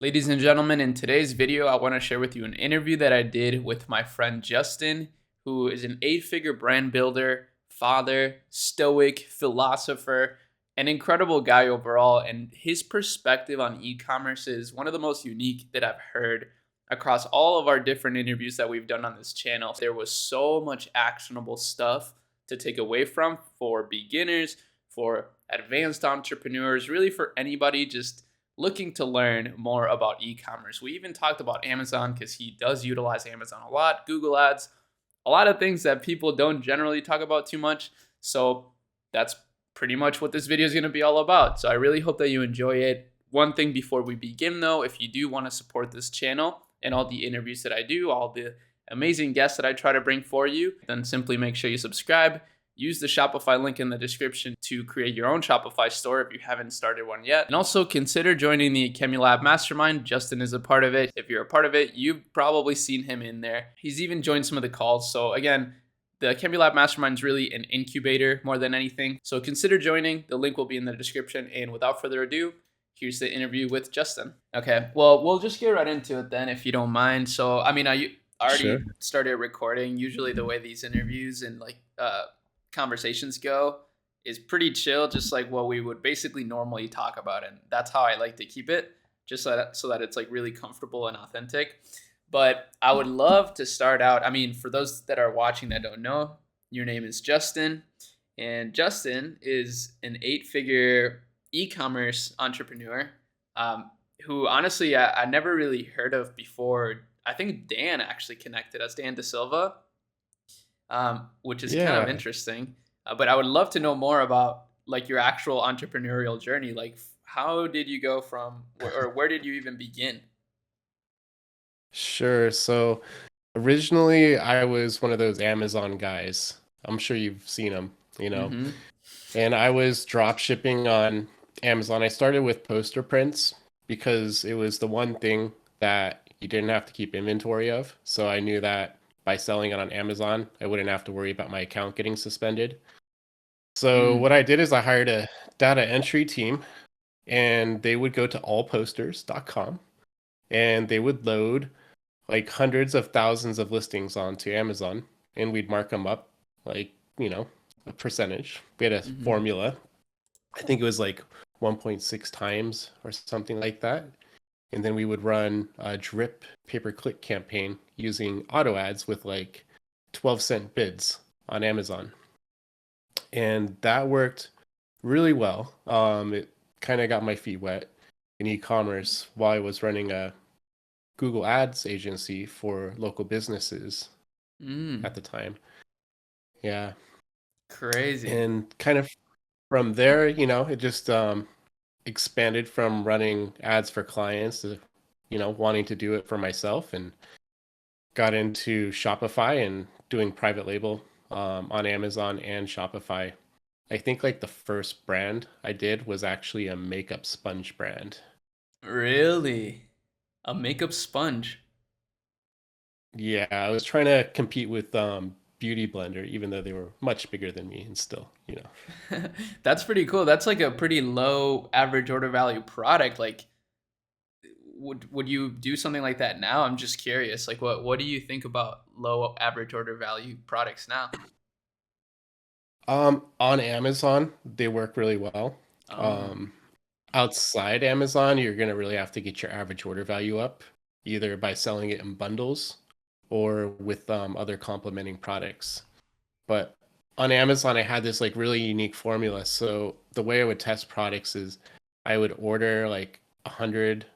Ladies and gentlemen, in today's video, I want to share with you an interview that I did with my friend Justin, who is an 8-figure brand builder, father, stoic, philosopher, an incredible guy overall. And his perspective on e-commerce is one of the most unique that I've heard across all of our different interviews that we've done on this channel. There was so much actionable stuff to take away from for beginners, for advanced entrepreneurs, really for anybody just looking to learn more about e-commerce. We even talked about Amazon because he does utilize Amazon a lot, Google Ads, a lot of things that people don't generally talk about too much. So that's pretty much what this video is going to be all about. So I really hope that you enjoy it. One thing before we begin though, if you do want to support this channel and all the interviews that I do, all the amazing guests that I try to bring for you, then simply make sure you subscribe. Use the Shopify link in the description to create your own Shopify store if you haven't started one yet. And also consider joining the Akemi Lab Mastermind. Justin is a part of it. If you're a part of it, you've probably seen him in there. He's even joined some of the calls. So again, the Akemi Lab Mastermind is really an incubator more than anything. So consider joining. The link will be in the description. And without further ado, here's the interview with Justin. Okay, well, we'll just get right into it then, if you don't mind. So, I mean, I already Sure. started recording. Usually the way these interviews and conversations go is pretty chill, just like what we would basically normally talk about, and that's how I like to keep it, just so that it's like really comfortable and authentic. But I would love to start out. I mean, for those that are watching that don't know, your name is Justin, and Justin is an 8-figure e-commerce entrepreneur, who honestly I never really heard of before. I think Dan actually connected us, Dan De Silva, which is kind of Yeah, interesting. But I would love to know more about like your actual entrepreneurial journey. Like, how did you go from, or where did you even begin? sure. So originally, I was one of those Amazon guys. I'm sure you've seen them, you know. Mm-hmm. And I was drop shipping on Amazon. I started with poster prints because it was the one thing that you didn't have to keep inventory of. So I knew that by selling it on Amazon, I wouldn't have to worry about my account getting suspended. So Mm. what I did is I hired a data entry team and they would go to allposters.com and they would load like hundreds of thousands of listings onto Amazon, and we'd mark them up like, a percentage. We had a Mm-hmm. formula. I think it was like 1.6 times or something like that. And then we would run a drip pay-per-click campaign using auto ads with like 12-cent bids on Amazon. And that worked really well. It kind of got my feet wet in e-commerce while I was running a Google Ads agency for local businesses at Mm. the time. Yeah. Crazy. And kind of from there, it just expanded from running ads for clients to, wanting to do it for myself and got into Shopify and doing private label on Amazon and Shopify. I think like the first brand I did was actually a makeup sponge brand. Really? A makeup sponge? Yeah, I was trying to compete with Beauty Blender, even though they were much bigger than me and still. That's pretty cool. That's like a pretty low average order value product. Like, would you do something like that now? I'm just curious. Like, what do you think about low average order value products now? On Amazon, they work really well. Oh. Um, Outside Amazon, you're gonna really have to get your average order value up, either by selling it in bundles or with other complementing products. But on Amazon, I had this like really unique formula. So the way I would test products is I would order like 100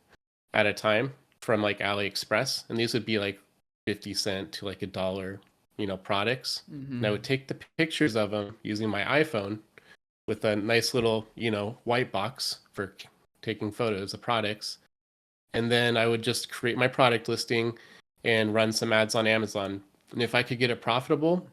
at a time from like AliExpress, and these would be like 50 cent to like $1, products. And I Mm-hmm. would take the pictures of them using my iPhone with a nice little, white box for taking photos of products. And then I would just create my product listing and run some ads on Amazon. And if I could get it profitable,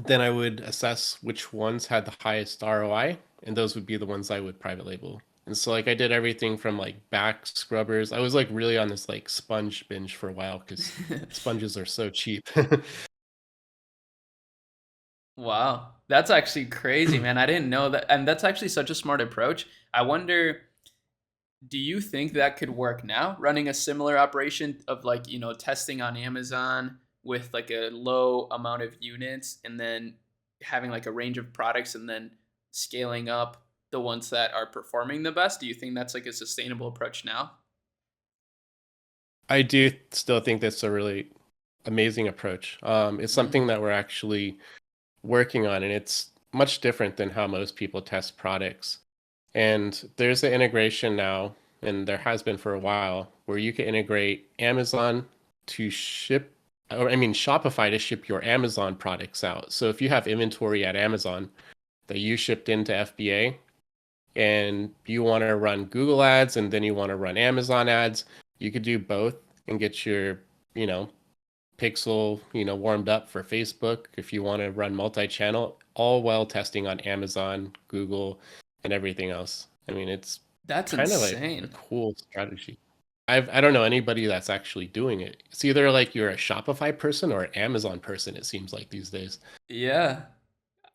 then I would assess which ones had the highest ROI, and those would be the ones I would private label. And so like I did everything from like back scrubbers. I was like really on this like sponge binge for a while because sponges are so cheap. Wow. That's actually crazy, man. I didn't know that. And that's actually such a smart approach. I wonder, Do you think that could work now, running a similar operation of like, testing on Amazon with like a low amount of units and then having like a range of products and then scaling up the ones that are performing the best? Do you think that's like a sustainable approach now? I do still think that's a really amazing approach. It's something Mm, that we're actually working on, and it's much different than how most people test products. And there's an integration now, and there has been for a while, where you can integrate Amazon to ship, or I mean, Shopify to ship your Amazon products out. So if you have inventory at Amazon that you shipped into FBA and you want to run Google ads and then you want to run Amazon ads, you could do both and get your, you know, pixel, warmed up for Facebook if you want to run multi-channel, all while testing on Amazon, Google, and everything else. I mean, it's that's kind of like a insane. cool strategy. I don't know anybody that's actually doing it. It's either like you're a Shopify person or an Amazon person, it seems like these days. Yeah.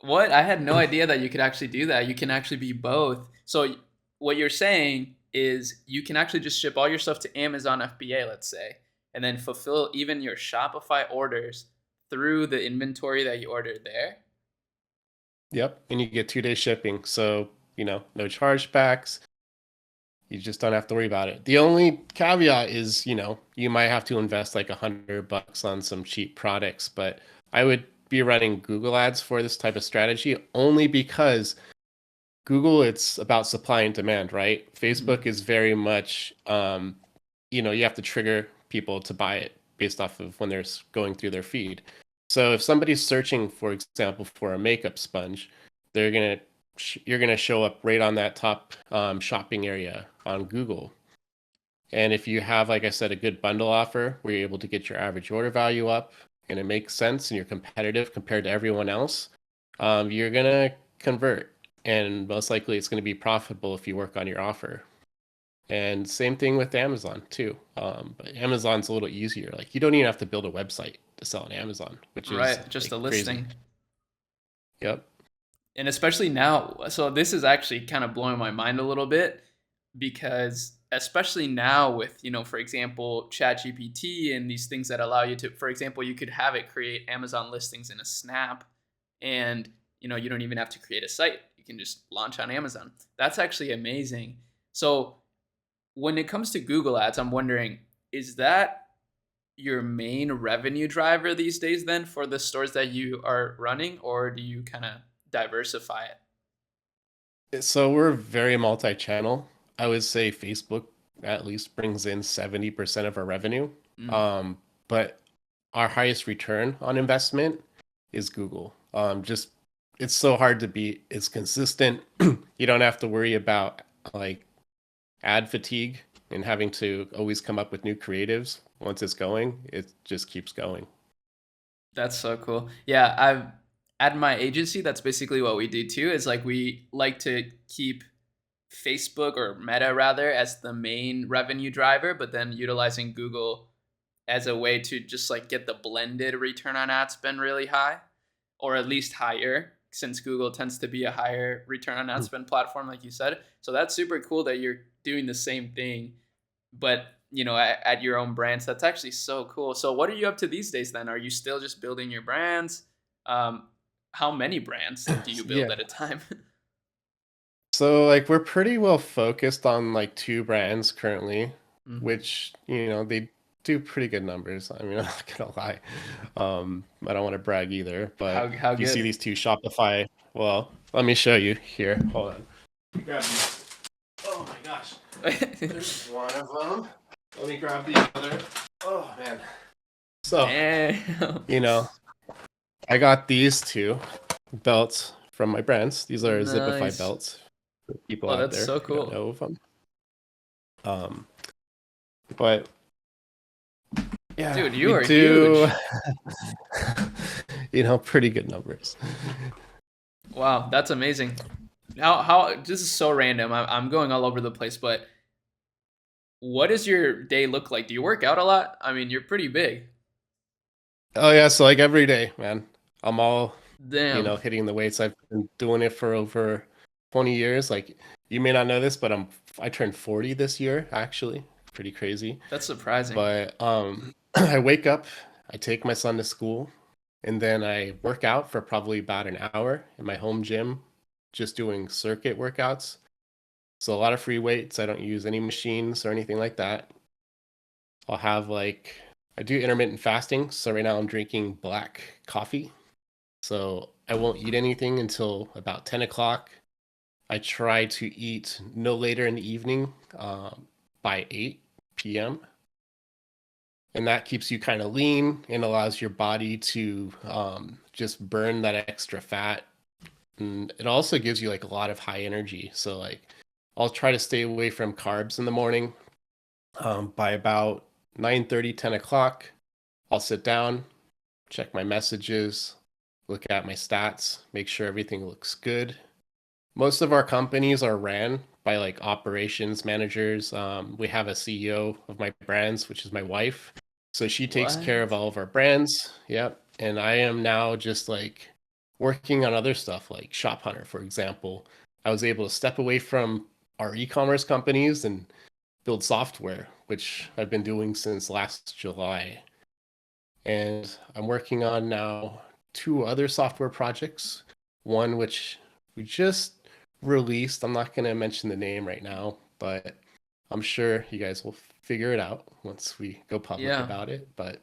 What? I had no idea that you could actually do that. You can actually be both. So what you're saying is you can actually just ship all your stuff to Amazon FBA, let's say, and then fulfill even your Shopify orders through the inventory that you ordered there. Yep. And you get 2 day shipping. So, no chargebacks. You just don't have to worry about it. The only caveat is, you might have to invest like $100 on some cheap products, but I would be running Google ads for this type of strategy only because Google, it's about supply and demand, right? Mhm. Facebook is very much, you have to trigger people to buy it based off of when they're going through their feed. So if somebody's searching, for example, for a makeup sponge, they're gonna you're gonna show up right on that top shopping area on Google. And if you have, like I said, a good bundle offer where you're able to get your average order value up and it makes sense and you're competitive compared to everyone else, you're gonna convert. And most likely it's going to be profitable if you work on your offer. And same thing with Amazon too. But Amazon's a little easier. Like you don't even have to build a website to sell on Amazon, which is Right, just a like crazy. listing. Yep. And especially now, so this is actually kind of blowing my mind a little bit because especially now with, for example, ChatGPT and these things that allow you to, for example, you could have it create Amazon listings in a snap and, you don't even have to create a site. You can just launch on Amazon. That's actually amazing. So when it comes to Google Ads, I'm wondering, is that your main revenue driver these days then for the stores that you are running, or do you kind of diversify it? So we're very multi-channel. I would say Facebook at least brings in 70% of our revenue. Mm, Um, but our highest return on investment is Google. Just it's so hard to beat. It's consistent. You don't have to worry about like ad fatigue and having to always come up with new creatives. Once it's going, it just keeps going. that's so cool. Yeah, I've at my agency, that's basically what we do too. Is like we like to keep Facebook or Meta rather as the main revenue driver, but then utilizing Google as a way to just like get the blended return on ad spend really high, or at least higher, since Google tends to be a higher return on ad spend platform, like you said. So that's super cool that you're doing the same thing, but at your own brands. That's actually so cool. So what are you up to these days then? Are you still just building your brands? Um, how many brands do you build Yeah. at a time? So like we're pretty well focused on like 2 brands currently, Mhm. which, they do pretty good numbers. I mean, I'm not gonna lie. I don't want to brag either, but How if you see good? these 2 Shopify, well, let me show you here. Hold on. Grab these. Oh my gosh. There's one of them. Let me grab the other. Oh man. So, Damn. you know, I got these 2 belts from my brands. These are Zipify Nice. belts for people Oh, out that's there so who don't cool. know of them. Um, but yeah, Dude, you we are do, huge. pretty good numbers. Wow, that's amazing. How this is so random. I'm going all over the place, but what does your day look like? Do you work out a lot? I mean, you're pretty big. Oh yeah, so like every day, man, I'm all, Damn. hitting the weights. I've been doing it for over 20 years. Like you may not know this, but I turned 40 this year, actually. Pretty crazy. That's surprising. But I wake up, I take my son to school, and then I work out for probably about an hour in my home gym, just doing circuit workouts. So a lot of free weights. I don't use any machines or anything like that. I'll have like I do intermittent fasting. So right now I'm drinking black coffee. So I won't eat anything until about 10 o'clock. I try to eat no later in the evening by 8 p.m. And that keeps you kind of lean and allows your body to just burn that extra fat. And it also gives you like a lot of high energy. So like I'll try to stay away from carbs in the morning. By about 9:30, 10 o'clock, I'll sit down, check my messages, look at my stats, make sure everything looks good. Most of our companies are ran by like operations managers. We have a CEO of my brands, which is my wife. So she takes care of What? all of our brands. Yep. And I am now just like working on other stuff like Shop Hunter, for example. I was able to step away from our e-commerce companies and build software, which I've been doing since last July. And I'm working on now two other software projects. One which we just released. I'm not going to mention the name right now, but I'm sure you guys will figure it out once we go public Yeah. about it. But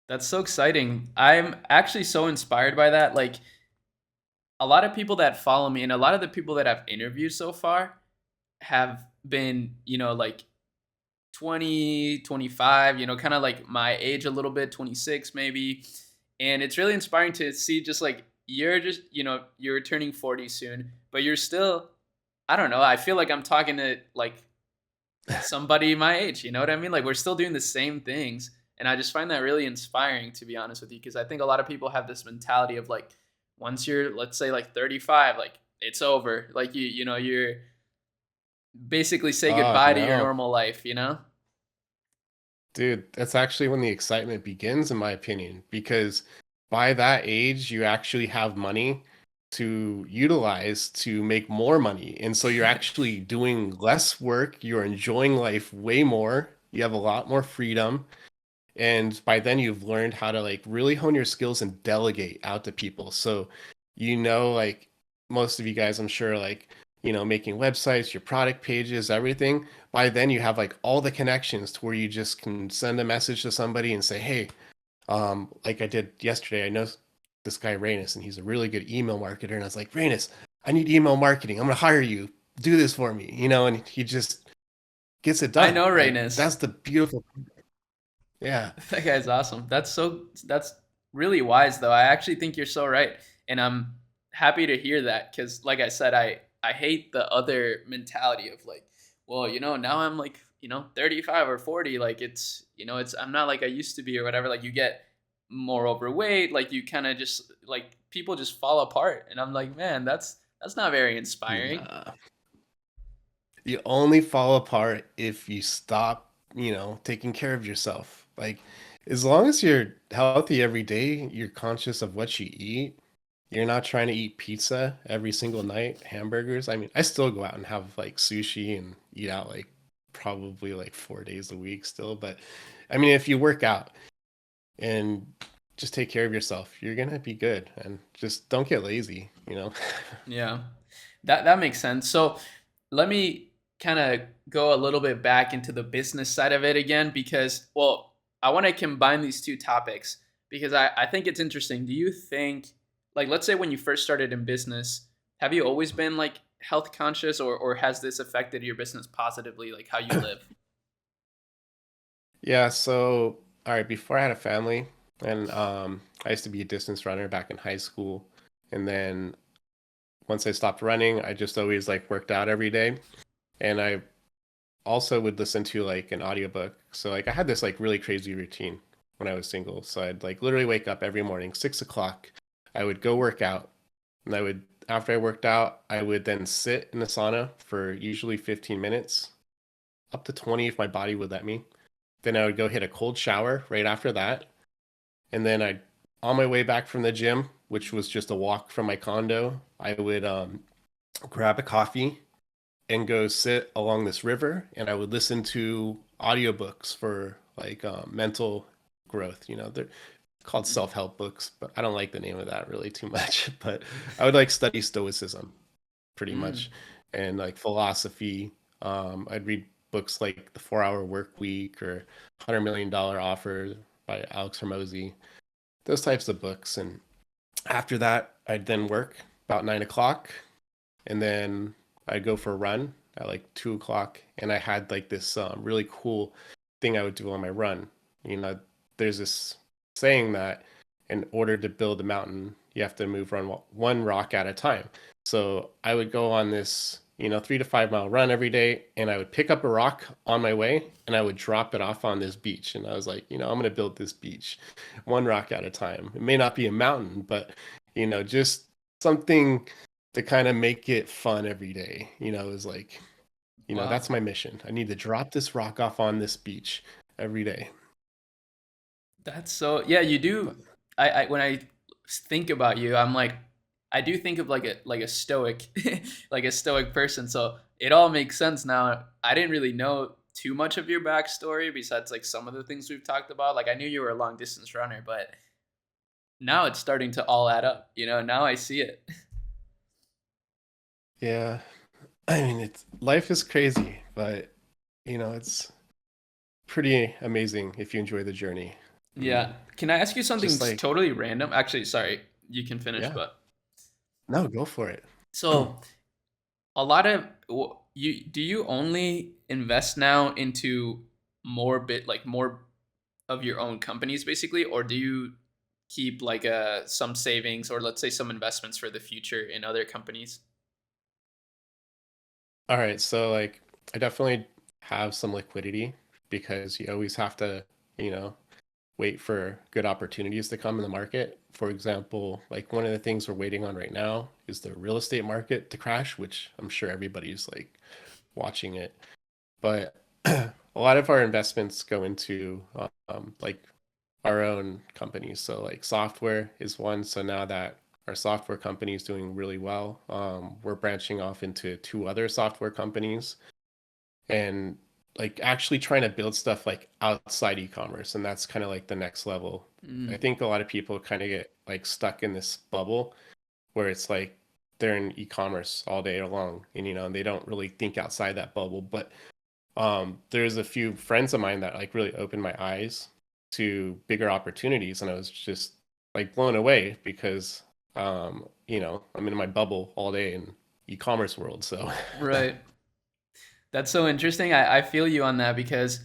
That's so exciting. I'm actually so inspired by that. Like a lot of people that follow me and a lot of the people that I've interviewed so far have been, like 20, 25, kind of like my age a little bit, 26 maybe. And it's really inspiring to see just like you're just, you're turning 40 soon, but you're still, I don't know, I feel like I'm talking to like somebody my age, you know what I mean? Like we're still doing the same things. And I just find that really inspiring, to be honest with you, because I think a lot of people have this mentality of like, once you're, let's say, like 35, like it's over. Like you're basically say goodbye to your no, normal life. dude, that's actually when the excitement begins, in my opinion, because by that age, you actually have money to utilize to make more money. And so you're actually doing less work, you're enjoying life way more, you have a lot more freedom. And by then you've learned how to like really hone your skills and delegate out to people. So like most of you guys, I'm sure, like making websites, your product pages, everything. By then you have like all the connections to where you just can send a message to somebody and say, hey, like I did yesterday, I know this guy Rainus and he's a really good email marketer. And I was like, Rainus, I need email marketing, I'm gonna hire you, do this for me, and he just gets it I done. know Like Rayness. that's the beautiful. Yeah. That guy's awesome. That's really wise though. I actually think you're so right. And I'm happy to hear that cuz like I said I hate the other mentality of like, well, now I'm like, 35 or 40, like it's I'm not like I used to be or whatever. Like you get more overweight, like you kind of just like people just fall apart and I'm like, man, that's not very inspiring. Nah. You only fall apart if you stop, taking care of yourself. Like, as long as you're healthy every day, you're conscious of what you eat. You're not trying to eat pizza every single night, hamburgers. I mean, I still go out and have like sushi and eat out like probably like 4 days a week still. But I mean, if you work out and just take care of yourself, you're gonna be good. And just don't get lazy. Yeah. That makes sense. So let me kind of go a little bit back into the business side of it again because, well, I want to combine these two topics because I think it's interesting. Do you think, like, let's say when you first started in business, have you always been like health conscious or has this affected your business positively, like how you live? Yeah, so all right, before I had a family and I used to be a distance runner back in high school. And then once I stopped running, I just always like worked out every day. And I also would listen to like an audiobook. So like I had this like really crazy routine when I was single. So I'd like literally wake up every morning, 6 o'clock. I would go work out. And I would after I worked out, I would then sit in the sauna for usually 15 minutes, up to 20 if my body would let me. Then I would go hit a cold shower right after that. And then on my way back from the gym, which was just a walk from my condo, I would grab a coffee, and go sit along this river, and I would listen to audiobooks for like mental growth. They're called self-help books, but I don't like the name of that really too much. But I would like study Stoicism pretty Mm. much, and like philosophy. I'd read books like The 4 Hour Work Week or $100 Million Offer by Alex Hormozy, those types of books. And after that, I'd then work about 9 o'clock, and then I'd go for a run at like 2 o'clock. And I had like this really cool thing I would do on my run. You know, there's this saying that in order to build a mountain, you have to move one rock at a time. So I would go on this, 3 to 5 mile run every day, and I would pick up a rock on my way and I would drop it off on this beach. And I was like, I'm going to build this beach one rock at a time. It may not be a mountain, but, just something to kind of make it fun every day. Is like, Wow. that's my mission. I need to drop this rock off on this beach every day. That's so, yeah, you do. But I when I think about you, I'm like, I do think of like a stoic, like a stoic person. So it all makes sense now. I didn't really know too much of your backstory besides like some of the things we've talked about. Like I knew you were a long distance runner, but now it's starting to all add up. Now I see it. yeah, I mean, it's life is crazy, but it's pretty amazing if you enjoy the journey. Yeah. Can I ask you something Just like, totally random? Actually, sorry, you can finish, yeah, but no, go for it. so a lot of you do you only invest now into more of your own companies basically, or do you keep like some savings or let's say some investments for the future in other companies? All right, so like, I definitely have some liquidity because you always have to, you know, wait for good opportunities to come in the market. For example, like one of the things we're waiting on right now is the real estate market to crash, which I'm sure everybody's like watching it. But a lot of our investments go into like our own companies. So like software is one. So now that our software company is doing really well, we're branching off into two other software companies and like actually trying to build stuff like outside e-commerce, and that's kind of like the next level. I Mm, think a lot of people kind of get like stuck in this bubble where it's like they're in e-commerce all day long, and they don't really think outside that bubble. But there's a few friends of mine that like really opened my eyes to bigger opportunities, and I was just like blown away because I'm in my bubble all day in e-commerce world. So right. That's so interesting. I feel you on that because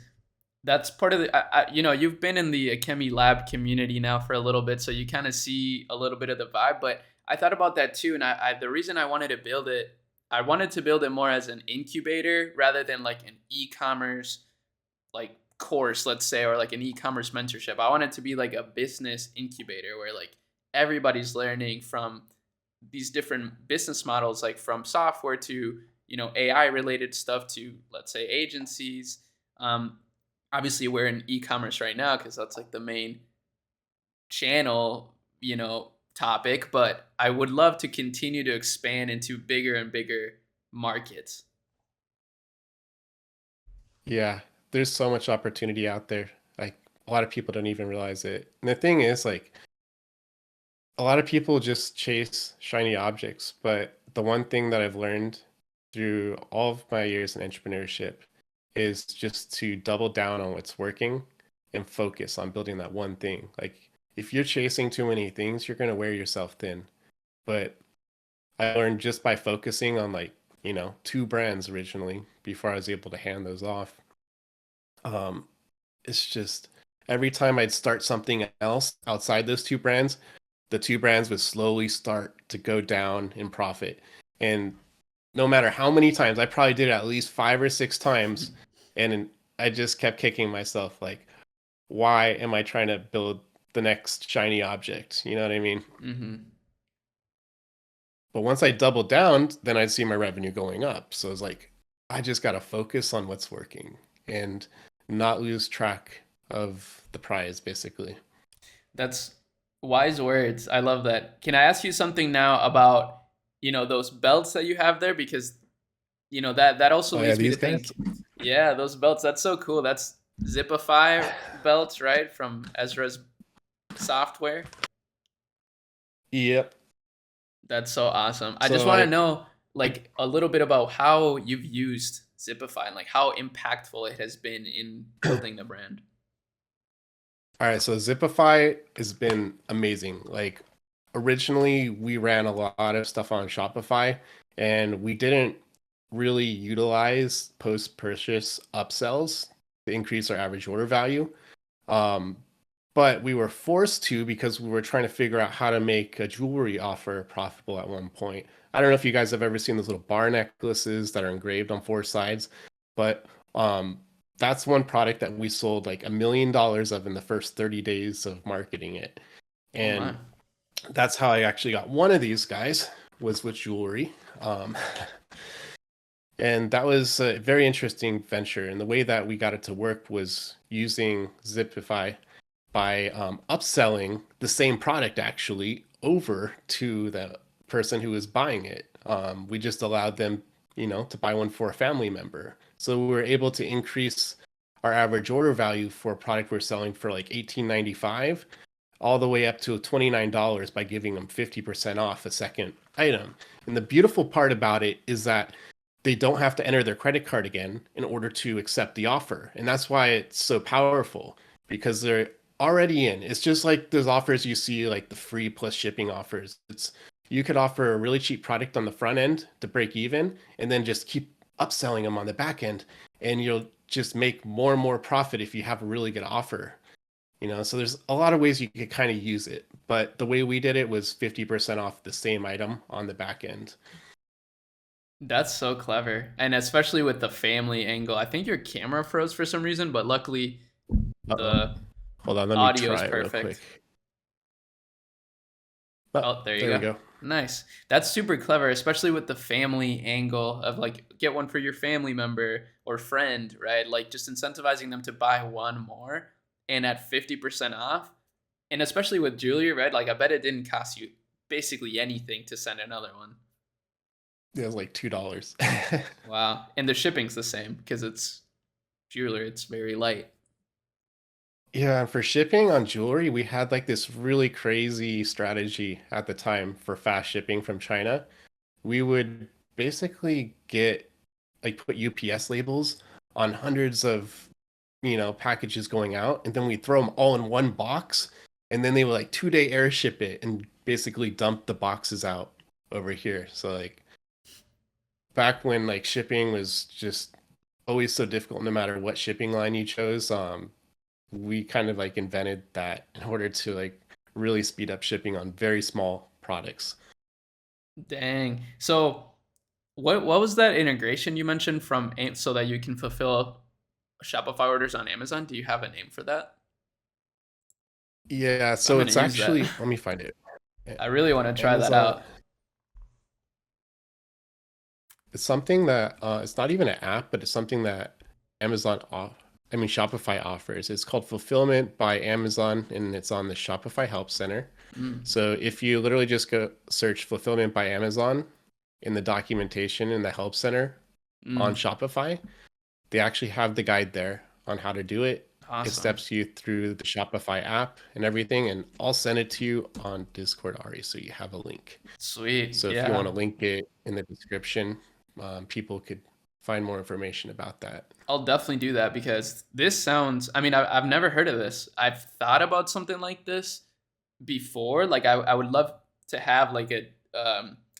that's part of the you've been in the Akemi Lab community now for a little bit, so you kind of see a little bit of the vibe. But I thought about that too, and the reason I wanted to build it, I wanted to build it more as an incubator rather than like an e-commerce like course, let's say, or like an e-commerce mentorship. I want it to be like a business incubator where like everybody's learning from these different business models, like from software to AI related stuff to let's say agencies. Um, Obviously, we're in e-commerce right now because that's like the main channel, topic. But I would love to continue to expand into bigger and bigger markets. yeah, there's so much opportunity out there. Like a lot of people don't even realize it. And the thing is, like a lot of people just chase shiny objects, but the one thing that I've learned through all of my years in entrepreneurship is just to double down on what's working and focus on building that one thing. Like if you're chasing too many things, you're going to wear yourself thin. But I learned just by focusing on like, two brands originally before I was able to hand those off. Um, it's just every time I'd start something else outside those two brands, the two brands would slowly start to go down in profit. And no matter how many times, I probably did it at least 5 or 6 times, and I just kept kicking myself like, why am I trying to build the next shiny object? You know what I mean? Mm-hmm. But once I doubled down, then I'd see my revenue going up. So it's like, I just got to focus on what's working and not lose track of the prize, basically. That's wise words. I love that. Can I ask you something now about? those belts that you have there, because that also Oh yeah, leads me to these guys. think, yeah, those belts, that's so cool. That's Zipify belts, right? From Ezra's software. Yep. That's so awesome. I just So want to like, know like a little bit about how you've used Zipify and like how impactful it has been in building the brand. all right, so Zipify has been amazing. Like originally we ran a lot of stuff on Shopify and we didn't really utilize post-purchase upsells to increase our average order value. Um, but we were forced to because we were trying to figure out how to make a jewelry offer profitable at one point. I don't know if you guys have ever seen those little bar necklaces that are engraved on four sides, but um, that's one product that we sold like $1 million of in the first 30 days of marketing it. Oh my. And that's how I actually got one of these guys was with jewelry. Um, and that was a very interesting venture. And the way that we got it to work was using Zipify by upselling the same product actually over to the person who was buying it. We just allowed them, to buy one for a family member. So we were able to increase our average order value for a product we're selling for like $18.95 all the way up to $29 by giving them 50% off a second item. And the beautiful part about it is that they don't have to enter their credit card again in order to accept the offer. And that's why it's so powerful because they're already in. It's just like those offers you see, like the free plus shipping offers. It's you could offer a really cheap product on the front end to break even and then just keep upselling them on the back end and you'll just make more and more profit if you have a really good offer. So there's a lot of ways you could kind of use it, but the way we did it was 50% off the same item on the back end. That's so clever. And especially with the family angle. I think your camera froze for some reason, but luckily Uh-oh. the Hold on, let me audio is try it real quick. perfect. Oh, Oh, there you there we go. go. Nice. That's super clever, especially with the family angle of like get one for your family member or friend, right? Like just incentivizing them to buy one more and at 50% off. And especially with jewelry, right? Like I bet it didn't cost you basically anything to send another one. It was like $2. Wow. And the shipping's the same because it's jewelry, it's very light. Yeah, and for shipping on jewelry, we had like this really crazy strategy at the time for fast shipping from China. We would basically get like put UPS labels on hundreds of, packages going out, and then we throw them all in one box, and then they would like 2-day air ship it and basically dump the boxes out over here. So like back when like shipping was just always so difficult no matter what shipping line you chose, we kind of like invented that in order to like really speed up shipping on very small products. Dang. So what was that integration you mentioned from so that you can fulfill Shopify orders on Amazon? Do you have a name for that? Yeah, I'm so gonna it's use that. actually, let me find it. I really want to try that Amazon, out. it's something that it's not even an app, but it's something that Amazon off I mean Shopify offers. It's called Fulfillment by Amazon and it's on the Shopify Help Center. Mm, So if you literally just go search Fulfillment by Amazon in the documentation in the Help Center on mm, Shopify, they actually have the guide there on how to do it. It awesome. steps you through the Shopify app and everything, and I'll send it to you on Discord, Ari, so you have a link. Sweet. So if you want Yeah. to link it in the description, people could find more information about that. I'll definitely do that because this sounds, I mean, I've never heard of this. I've thought about something like this before. Like I would love to have like a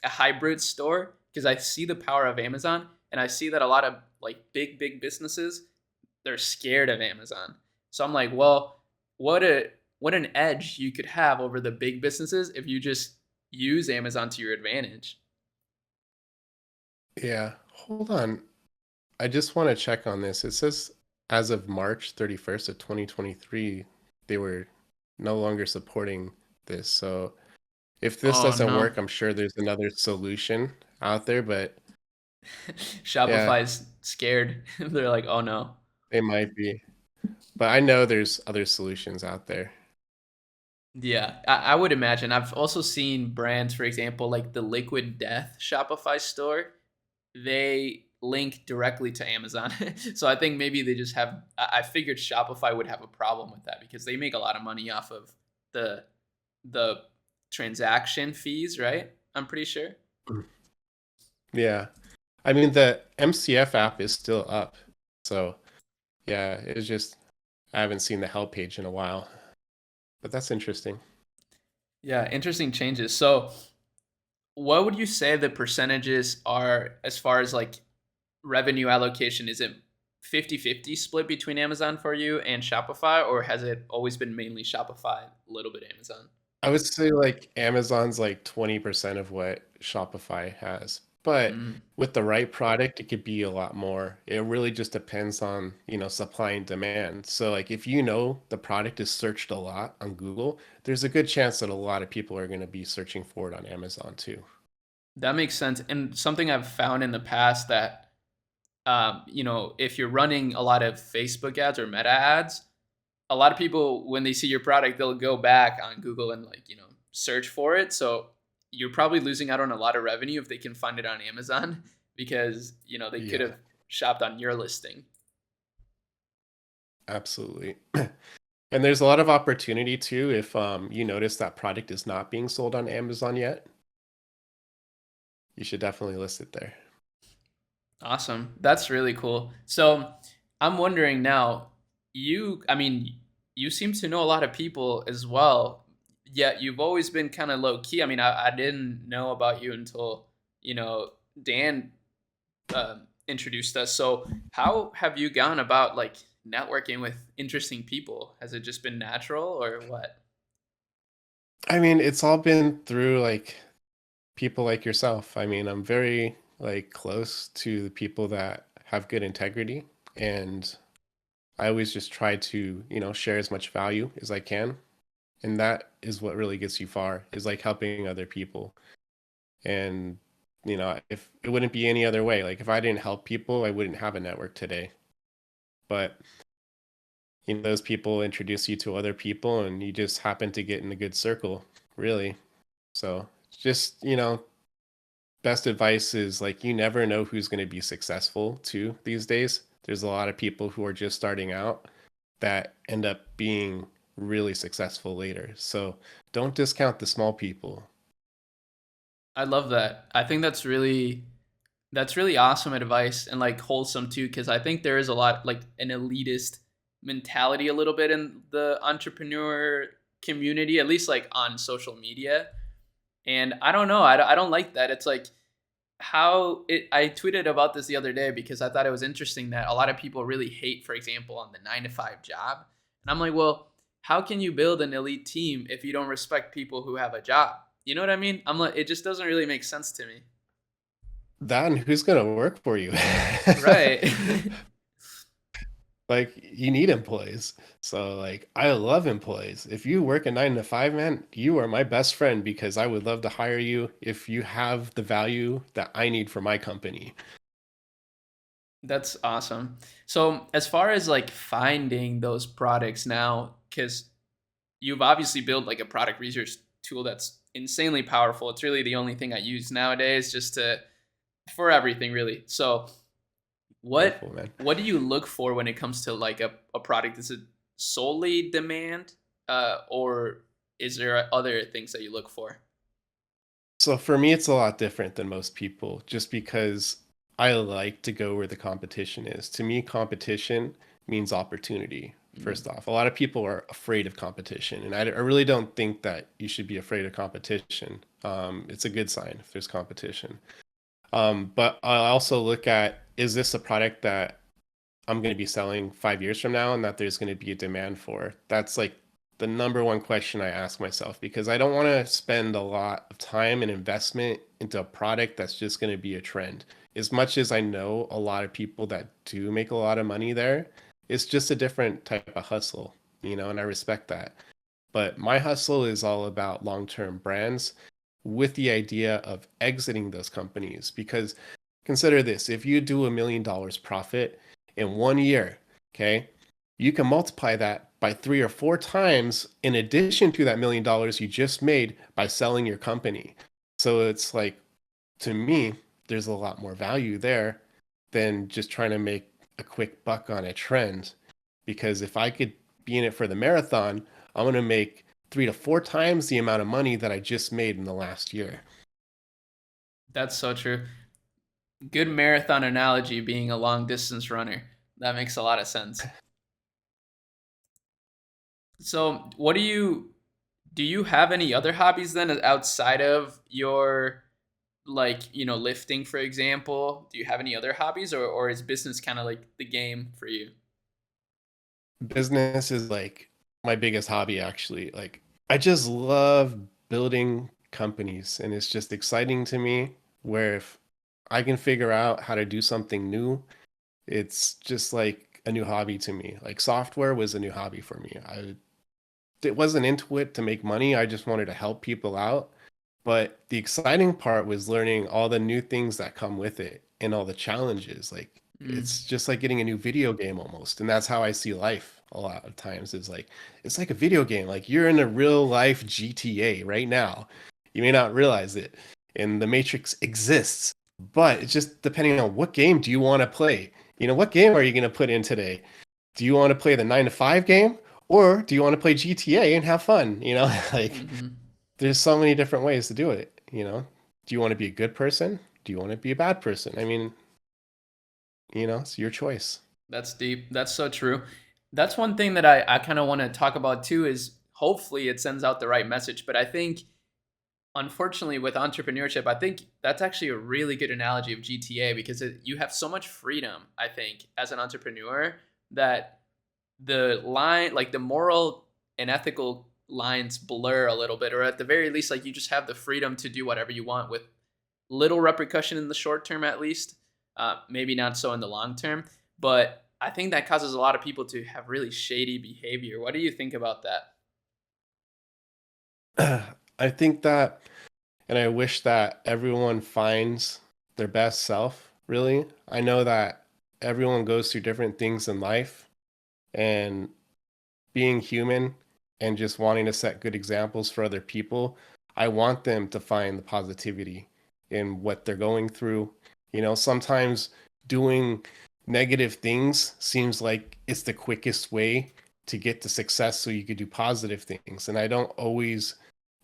hybrid store because I see the power of Amazon and I see that a lot of like big businesses, they're scared of Amazon. So I'm like, well, what an edge you could have over the big businesses if you just use Amazon to your advantage. Yeah, hold on. I just want to check on this. It says as of March 31st of 2023, they were no longer supporting this. So if this Oh doesn't no. work, I'm sure there's another solution out there, but yeah, Shopify's scared. They're like, "Oh no." they might be. But I know there's other solutions out there. Yeah, I would imagine. I've also seen brands, for example, like the Liquid Death Shopify store. They link directly to Amazon. So I think maybe they just have. I figured Shopify would have a problem with that because they make a lot of money off of the the transaction fees, right? I'm pretty sure. Mm. Yeah. I mean, the MCF app is still up. So, yeah, it's just, I haven't seen the help page in a while, but that's interesting. Yeah, interesting changes. So, what would you say the percentages are as far as like revenue allocation? Is it 50-50 split between Amazon for you and Shopify, or has it always been mainly Shopify, a little bit Amazon? I would say like Amazon's like 20% of what Shopify has. But Mm. with the right product, it could be a lot more. It really just depends on, supply and demand. So like if you know the product is searched a lot on Google, there's a good chance that a lot of people are going to be searching for it on Amazon too. That makes sense. And something I've found in the past that, if you're running a lot of Facebook ads or meta ads, a lot of people, when they see your product, they'll go back on Google and like, search for it. So you're probably losing out on a lot of revenue if they can find it on Amazon because, they could Yeah, have shopped on your listing. absolutely. And there's a lot of opportunity too if you notice that product is not being sold on Amazon yet. You should definitely list it there. Awesome. That's really cool. So I'm wondering now, I mean, you seem to know a lot of people as well, yet you've always been kind of low key. I mean, I didn't know about you until, Dan introduced us. So how have you gone about like networking with interesting people? Has it just been natural or what? I mean, it's all been through like people like yourself. I mean, I'm very like close to the people that have good integrity, and I always just try to, share as much value as I can. And that is what really gets you far, is like helping other people. And, if it wouldn't be any other way, like if I didn't help people, I wouldn't have a network today. But, those people introduce you to other people and you just happen to get in a good circle, really. So just, best advice is like you never know who's going to be successful too these days. There's a lot of people who are just starting out that end up being really successful later. So don't discount the small people. I love that. I think that's really awesome advice and like wholesome too, because I think there is a lot like an elitist mentality a little bit in the entrepreneur community, at least like on social media. And I don't know, I don't like that. It's like I tweeted about this the other day because I thought it was interesting that a lot of people really hate, for example, on the 9 to 5 job. And I'm like, well, how can you build an elite team if you don't respect people who have a job? You know what I mean? I'm like, it just doesn't really make sense to me. That and who's going to work for you? Right. Like you need employees. So like I love employees. If you work a 9 to 5, man, you are my best friend because I would love to hire you if you have the value that I need for my company. That's awesome. So, as far as like finding those products now, because you've obviously built like a product research tool that's insanely powerful. It's really the only thing I use nowadays just to for everything really. So, Beautiful, what man. what do you look for when it comes to like a product? Is it solely demand, or is there other things that you look for? So for me, it's a lot different than most people just because I like to go where the competition is. To me, competition means opportunity, Mm. first off. A lot of people are afraid of competition, and I really don't think that you should be afraid of competition. It's a good sign if there's competition. But I also look at, is this a product that I'm going to be selling 5 years from now and that there's going to be a demand for? That's like the number one question I ask myself because I don't want to spend a lot of time and investment into a product that's just going to be a trend. As much as I know a lot of people that do make a lot of money there, it's just a different type of hustle, and I respect that. But my hustle is all about long-term brands with the idea of exiting those companies. Because consider this, if you do $1 million profit in one year, okay, you can multiply that by 3 or 4 times in addition to that $1 million you just made by selling your company. So it's like, to me, there's a lot more value there than just trying to make a quick buck on a trend. Because if I could be in it for the marathon, I'm going to make 3 to 4 times the amount of money that I just made in the last year. That's so true. Good marathon analogy being a long distance runner. That makes a lot of sense. So, what do you have any other hobbies then outside of your lifting, for example? Do you have any other hobbies, or is business kind of like the game for you? Business is like my biggest hobby, actually. Like, I just love building companies, and it's just exciting to me where if I can figure out how to do something new, it's just like a new hobby to me. Like, software was a new hobby for me. I it wasn't into it to make money. I just wanted to help people out. But the exciting part was learning all the new things that come with it and all the challenges. Like, Mm. it's just like getting a new video game almost. And that's how I see life a lot of times, is like it's like a video game. Like, you're in a real life GTA right now. You may not realize it. And the Matrix exists. But it's just depending on what game do you want to play. What game are you going to put in today? Do you want to play the 9 to 5 game, or do you want to play GTA and have fun? Like, Hmm. there's so many different ways to do it. Do you want to be a good person? Do you want to be a bad person? I mean, it's your choice. That's deep. That's so true. That's one thing that I kind of want to talk about too, is hopefully it sends out the right message. But I think, unfortunately, with entrepreneurship, I think that's actually a really good analogy of GTA, because you have so much freedom, I think, as an entrepreneur, that the line, like the moral and ethical lines, blur a little bit, or at the very least, like you just have the freedom to do whatever you want with little repercussion in the short term, at least. Maybe not so in the long term, but I think that causes a lot of people to have really shady behavior. What do you think about that? I think that, and I wish that everyone finds their best self, really. I know that everyone goes through different things in life, and being human and just wanting to set good examples for other people, I want them to find the positivity in what they're going through. Sometimes doing negative things seems like it's the quickest way to get to success so you could do positive things. And I don't always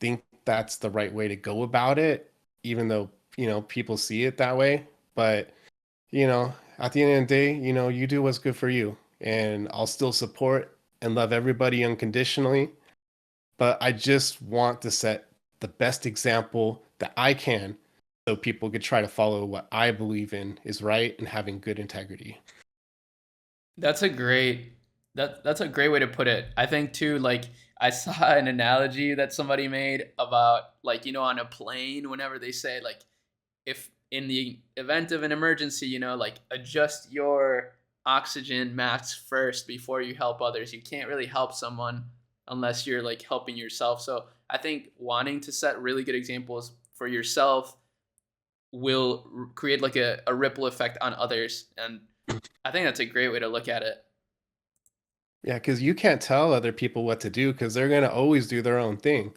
think that's the right way to go about it, even though, people see it that way. But, at the end of the day, you do what's good for you. And I'll still support and love everybody unconditionally. But I just want to set the best example that I can so people could try to follow what I believe in is right and having good integrity. That's a great that's a great way to put it. I think too, like I saw an analogy that somebody made about, like, on a plane, whenever they say, like, if in the event of an emergency, like, adjust your oxygen max first before you help others. You can't really help someone unless you're like helping yourself. So I think wanting to set really good examples for yourself will create like a ripple effect on others. And I think that's a great way to look at it. Yeah, because you can't tell other people what to do because they're going to always do their own thing.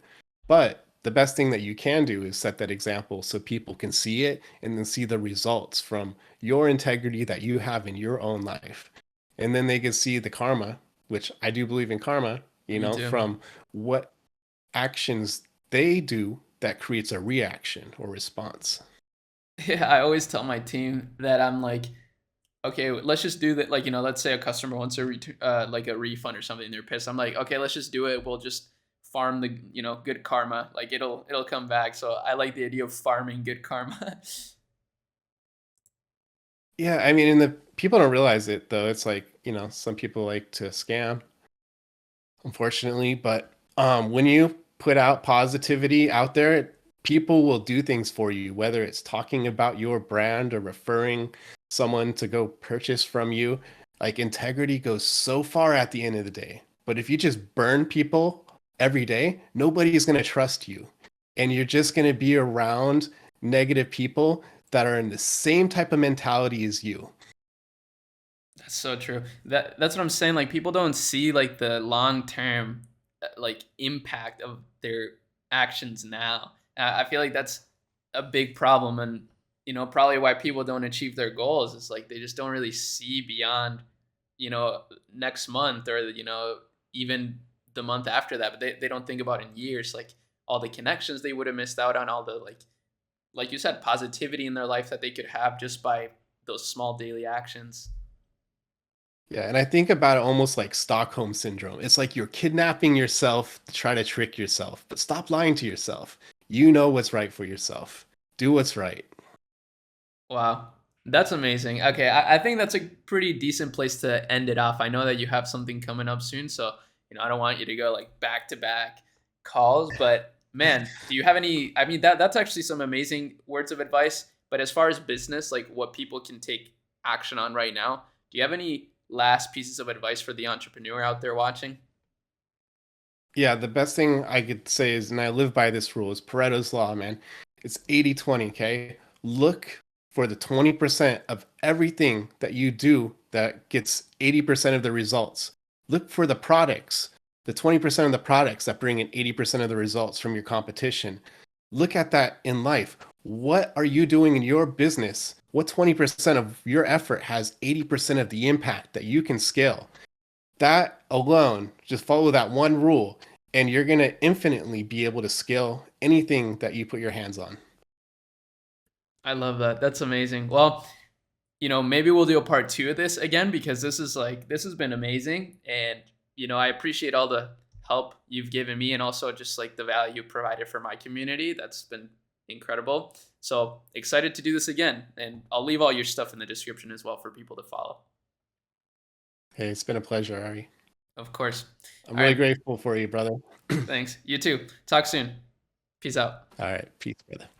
But the best thing that you can do is set that example so people can see it and then see the results from your integrity that you have in your own life. And then they can see the karma, which I do believe in karma, Me too. from what actions they do that creates a reaction or response. Yeah, I always tell my team that I'm like, okay, let's just do that. Like, let's say a customer wants like a refund or something, they're pissed. I'm like, okay, let's just do it. We'll just farm the, good karma. Like, it'll come back. So I like the idea of farming good karma. Yeah, I mean, and the people don't realize it though. It's like, some people like to scam, unfortunately. But when you put out positivity out there, people will do things for you, whether it's talking about your brand or referring someone to go purchase from you. Like, integrity goes so far at the end of the day. But if you just burn people every day, nobody's going to trust you. And you're just going to be around negative people that are in the same type of mentality as you. That's so true. That's what I'm saying. Like people don't see like the long term like impact of their actions now. I feel like that's a big problem, and probably why people don't achieve their goals is like they just don't really see beyond you know next month or even the month after that. But they don't think about in years like all the connections they would have missed out on, all the like you said, positivity in their life that they could have just by those small daily actions. Yeah, and I think about it almost like Stockholm syndrome. It's like you're kidnapping yourself to try to trick yourself, but stop lying to yourself. You know what's right for yourself. Do what's right. Wow. That's amazing. Okay, I think that's a pretty decent place to end it off. I know that you have something coming up soon, so I don't want you to go like back to back calls, but man, do you have any I mean that's actually some amazing words of advice, but as far as business, like what people can take action on right now, do you have any last pieces of advice for the entrepreneur out there watching? Yeah, the best thing I could say is, and I live by this rule, is Pareto's law, man. It's 80/20, okay? Look for the 20% of everything that you do that gets 80% of the results. Look for the products, the 20% of the products that bring in 80% of the results from your competition. Look at that in life. What are you doing in your business? What 20% of your effort has 80% of the impact that you can scale? That alone, just follow that one rule, and you're going to infinitely be able to scale anything that you put your hands on. I love that. That's amazing. Well, maybe we'll do a part two of this again because this has been amazing. And, I appreciate all the help you've given me and also just like the value provided for my community. That's been incredible. So excited to do this again. And I'll leave all your stuff in the description as well for people to follow. Hey, it's been a pleasure, Ari. Of course. I'm All really right. grateful for you, brother. Thanks. You too. Talk soon. Peace out. All right, peace, brother.